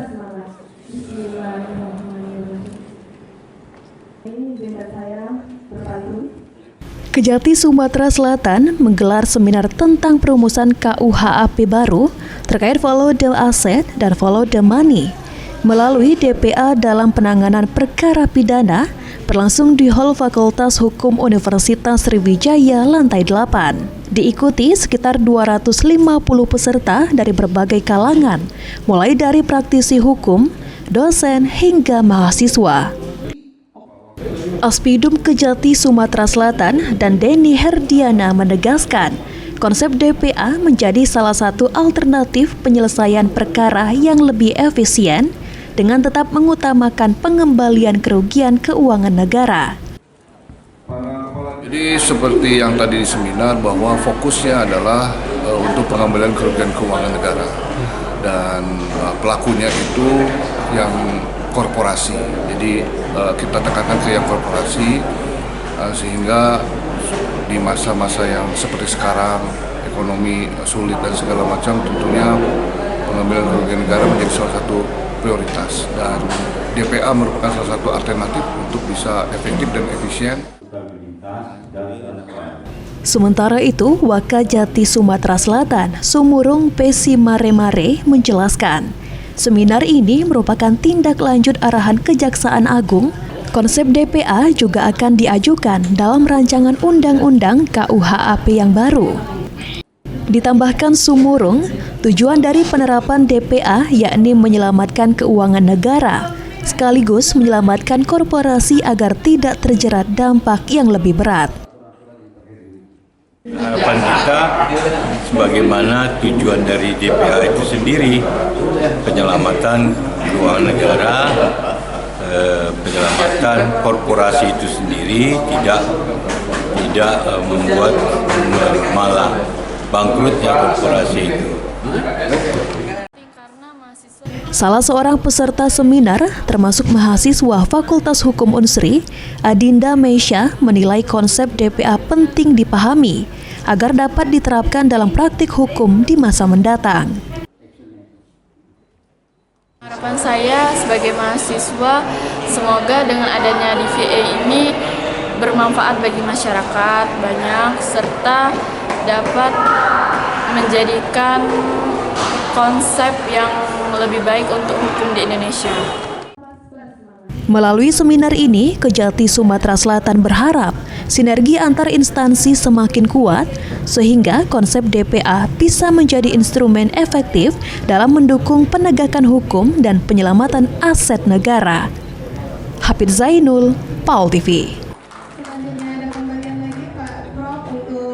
semangat. Bismillahirrahmanirrahim. Ini benda saya berpalu. Kejati, Sumatera Selatan menggelar seminar tentang perumusan KUHP baru terkait follow the asset dan follow the money melalui DPA dalam penanganan perkara pidana berlangsung di Hall Fakultas Hukum Universitas Sriwijaya lantai 8. Diikuti sekitar 250 peserta dari berbagai kalangan, mulai dari praktisi hukum, dosen hingga mahasiswa. Aspidum Kejati Sumatera Selatan dan Denny Herdiana menegaskan, konsep DPA menjadi salah satu alternatif penyelesaian perkara yang lebih efisien dengan tetap mengutamakan pengembalian kerugian keuangan negara. Jadi seperti yang tadi di seminar bahwa fokusnya adalah untuk pengembalian kerugian keuangan negara dan pelakunya itu yang korporasi. Jadi kita tekankan ke yang korporasi sehingga di masa-masa yang seperti sekarang ekonomi sulit dan segala macam, tentunya pengambilan kerugian negara menjadi salah satu prioritas dan DPA merupakan salah satu alternatif untuk bisa efektif dan efisien. Sementara itu, Wakajati Sumatera Selatan, Sumurung Pesi Mare menjelaskan, seminar ini merupakan tindak lanjut arahan Kejaksaan Agung. Konsep DPA juga akan diajukan dalam rancangan undang-undang KUHP yang baru. Ditambahkan Sumurung, tujuan dari penerapan DPA yakni menyelamatkan keuangan negara, sekaligus menyelamatkan korporasi agar tidak terjerat dampak yang lebih berat. Harapan kita, sebagaimana tujuan dari DPA itu sendiri, penyelamatan keuangan negara, penyelamatan korporasi itu sendiri, tidak membuat malah bangkrutnya korporasi itu. Salah seorang peserta seminar, termasuk mahasiswa Fakultas Hukum Unsri, Adinda Meisha, menilai konsep DPA penting dipahami agar dapat diterapkan dalam praktik hukum di masa mendatang. Harapan saya sebagai mahasiswa, semoga dengan adanya DVA ini bermanfaat bagi masyarakat banyak, serta dapat menjadikan konsep yang lebih baik untuk hukum di Indonesia. Melalui seminar ini, Kejati Sumatera Selatan berharap sinergi antar instansi semakin kuat sehingga konsep DPA bisa menjadi instrumen efektif dalam mendukung penegakan hukum dan penyelamatan aset negara. Hafidz Zainul, PAUL TV.